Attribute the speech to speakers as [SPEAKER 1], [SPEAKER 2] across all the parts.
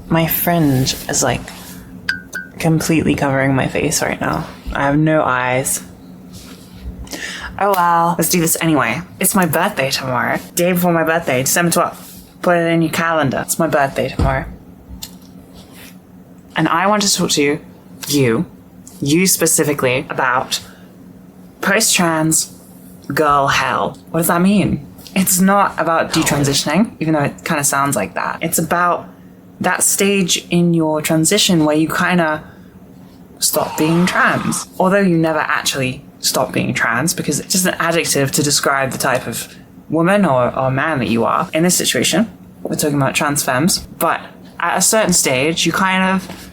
[SPEAKER 1] My fringe is like completely covering my face right now. I have no eyes. Oh well, let's do this anyway. It's my birthday tomorrow. Day before my birthday, December 12th. Put it in your calendar. It's my birthday tomorrow. And I want to talk to you specifically, about post-trans girl hell. What does that mean? It's not about detransitioning, even though it kind of sounds like that. It's about that stage in your transition where you kind of stop being trans. Although you never actually stop being trans, because it's just an adjective to describe the type of woman or man that you are. In this situation, we're talking about trans femmes, but at a certain stage, you kind of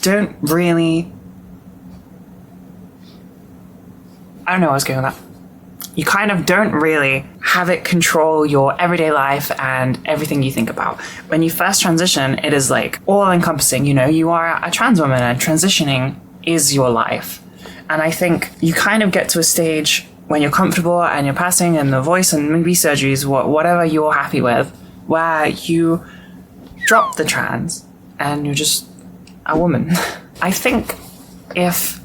[SPEAKER 1] don't really... I don't know where I was going with that. You kind of don't really have it control your everyday life and everything you think about. When you first transition, it is like all-encompassing. You know, you are a trans woman and transitioning is your life. And I think you kind of get to a stage when you're comfortable and you're passing and the voice and maybe surgeries, whatever you're happy with, where you drop the trans and you're just a woman. I think if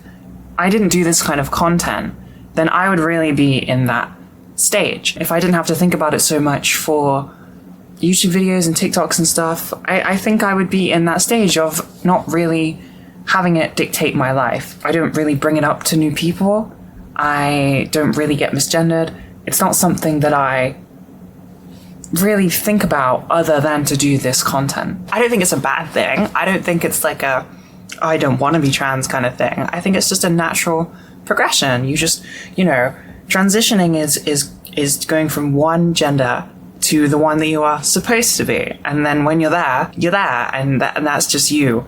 [SPEAKER 1] I didn't do this kind of content, then I would really be in that stage. If I didn't have to think about it so much for YouTube videos and TikToks and stuff, I think I would be in that stage of not really having it dictate my life. I don't really bring it up to new people. I don't really get misgendered. It's not something that I really think about other than to do this content. I don't think it's a bad thing. I don't think it's like a, oh, I don't want to be trans kind of thing. I think it's just a natural progression. You just, you know, transitioning is going from one gender to the one that you are supposed to be. And then when you're there, and that's just you.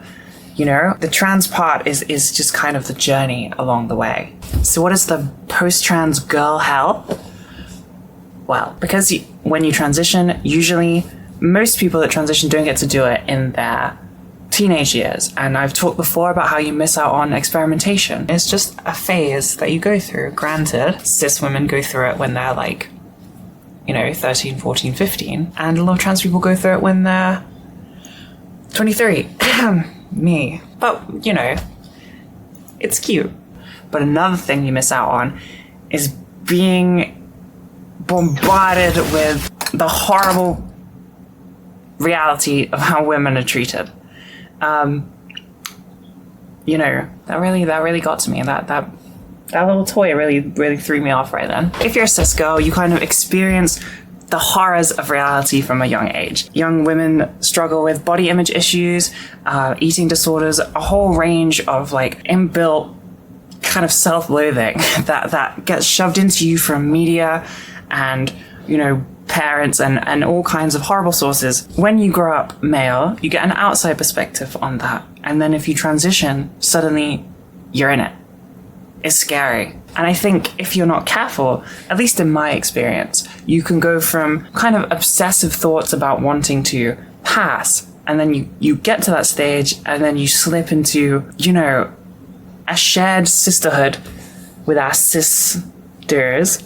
[SPEAKER 1] You know, the trans part is just kind of the journey along the way. So what is the post-trans girl hell? Well, because when you transition, usually most people that transition don't get to do it in their teenage years. And I've talked before about how you miss out on experimentation. It's just a phase that you go through. Granted, cis women go through it when they're like, you know, 13, 14, 15. And a lot of trans people go through it when they're 23. Me. But, you know, it's cute. But another thing you miss out on is being bombarded with the horrible reality of how women are treated. You know, that really got to me. That little toy really threw me off right then. If you're a cis girl, you kind of experience the horrors of reality from a young age. Young women struggle with body image issues, eating disorders, a whole range of like inbuilt kind of self-loathing that gets shoved into you from media and, you know, parents and all kinds of horrible sources. When you grow up male, you get an outside perspective on that. And then if you transition, suddenly you're in it. It's scary. And I think if you're not careful, at least in my experience, you can go from kind of obsessive thoughts about wanting to pass, and then you get to that stage, and then you slip into, you know, a shared sisterhood with our sisters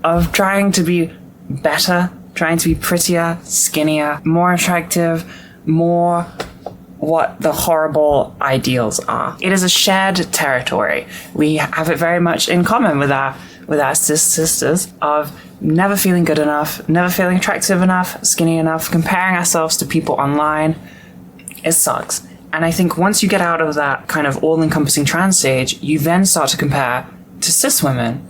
[SPEAKER 1] of trying to be better, trying to be prettier, skinnier, more attractive, more what the horrible ideals are. It is a shared territory. We have it very much in common with our cis sisters of never feeling good enough, never feeling attractive enough, skinny enough, comparing ourselves to people online. It sucks. And I think once you get out of that kind of all-encompassing trans stage, you then start to compare to cis women.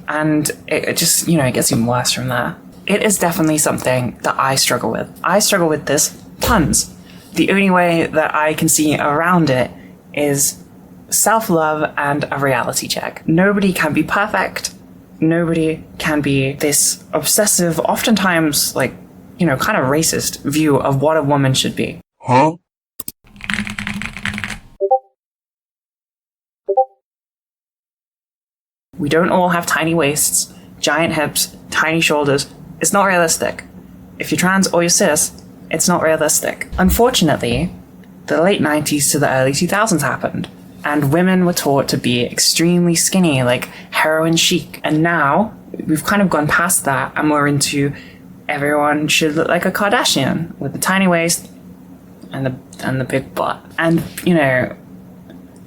[SPEAKER 1] And it just, you know, it gets even worse from there. It is definitely something that I struggle with. I struggle with this tons. The only way that I can see around it is self-love and a reality check. Nobody can be perfect. Nobody can be this obsessive, oftentimes, like, you know, kind of racist view of what a woman should be.
[SPEAKER 2] Huh?
[SPEAKER 1] We don't all have tiny waists, giant hips, tiny shoulders. It's not realistic. If you're trans or you're cis, it's not realistic. Unfortunately, the late 90s to the early 2000s happened, and women were taught to be extremely skinny, like heroin chic. And now, we've kind of gone past that, and we're into everyone should look like a Kardashian, with the tiny waist and the and the big butt. And, you know,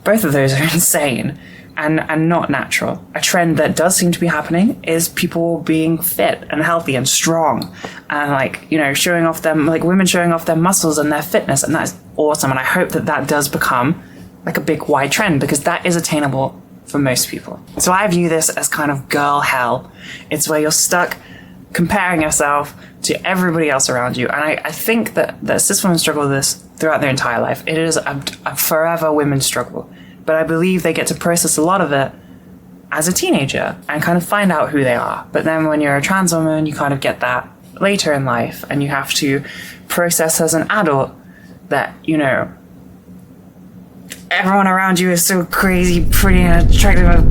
[SPEAKER 1] both of those are insane and not natural. A trend that does seem to be happening is people being fit and healthy and strong and, like, you know, showing off them, like women showing off their muscles and their fitness. And that's awesome. And I hope that that does become like a big wide trend, because that is attainable for most people. So I view this as kind of girl hell. It's where you're stuck comparing yourself to everybody else around you. And I think that cis women struggle with this throughout their entire life. It is a forever women's struggle. But I believe they get to process a lot of it as a teenager and kind of find out who they are. But then when you're a trans woman, you kind of get that later in life, and you have to process as an adult that, you know, everyone around you is so crazy, pretty, and attractive.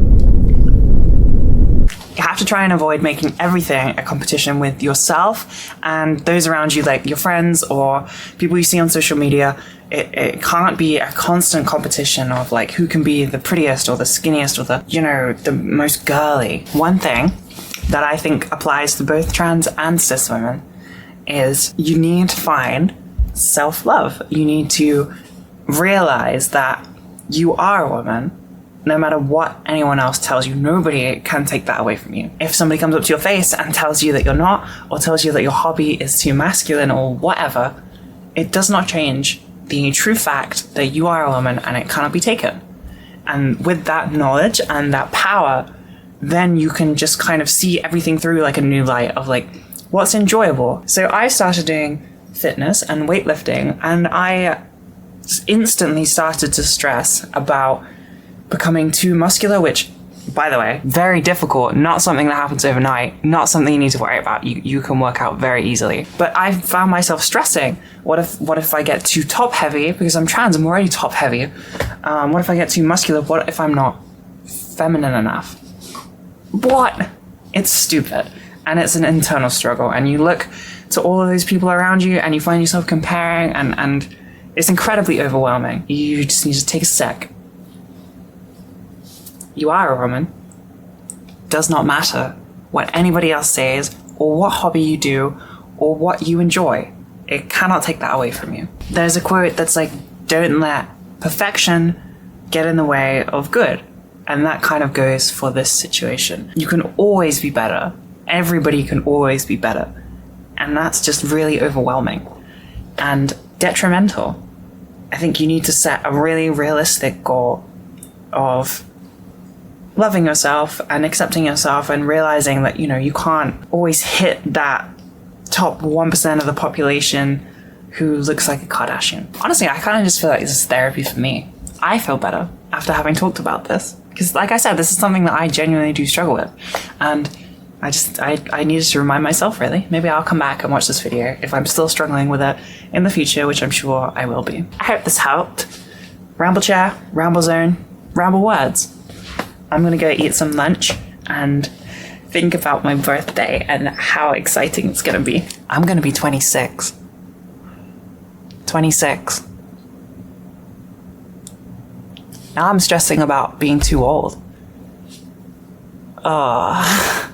[SPEAKER 1] You have to try and avoid making everything a competition with yourself and those around you, like your friends or people you see on social media. It can't be a constant competition of like who can be the prettiest or the skinniest or the, you know, the most girly. One thing that I think applies to both trans and cis women is you need to find self-love. You need to realize that you are a woman. No matter what anyone else tells you, nobody can take that away from you. If somebody comes up to your face and tells you that you're not, or tells you that your hobby is too masculine or whatever, it does not change the true fact that you are a woman and it cannot be taken. And with that knowledge and that power, then you can just kind of see everything through like a new light of like what's enjoyable. So I started doing fitness and weightlifting, and I instantly started to stress about becoming too muscular, which, by the way, very difficult, not something that happens overnight, not something you need to worry about. You can work out very easily. But I found myself stressing. What if I get too top heavy? Because I'm trans, I'm already top heavy. What if I get too muscular? What if I'm not feminine enough? What? It's stupid. And it's an internal struggle. And you look to all of those people around you and you find yourself comparing, and it's incredibly overwhelming. You just need to take a sec. You are a woman. Does not matter what anybody else says or what hobby you do or what you enjoy. It cannot take that away from you. There's a quote that's like, don't let perfection get in the way of good. And that kind of goes for this situation. You can always be better. Everybody can always be better. And that's just really overwhelming and detrimental. I think you need to set a really realistic goal of loving yourself and accepting yourself and realizing that, you know, you can't always hit that top 1% of the population who looks like a Kardashian. Honestly, I kind of just feel like this is therapy for me. I feel better after having talked about this. Because like I said, this is something that I genuinely do struggle with. And I needed to remind myself, really. Maybe I'll come back and watch this video if I'm still struggling with it in the future, which I'm sure I will be. I hope this helped. Ramble chair, ramble zone, ramble words. I'm gonna go eat some lunch and think about my birthday and how exciting it's gonna be. I'm gonna be 26. 26. Now I'm stressing about being too old. Oh.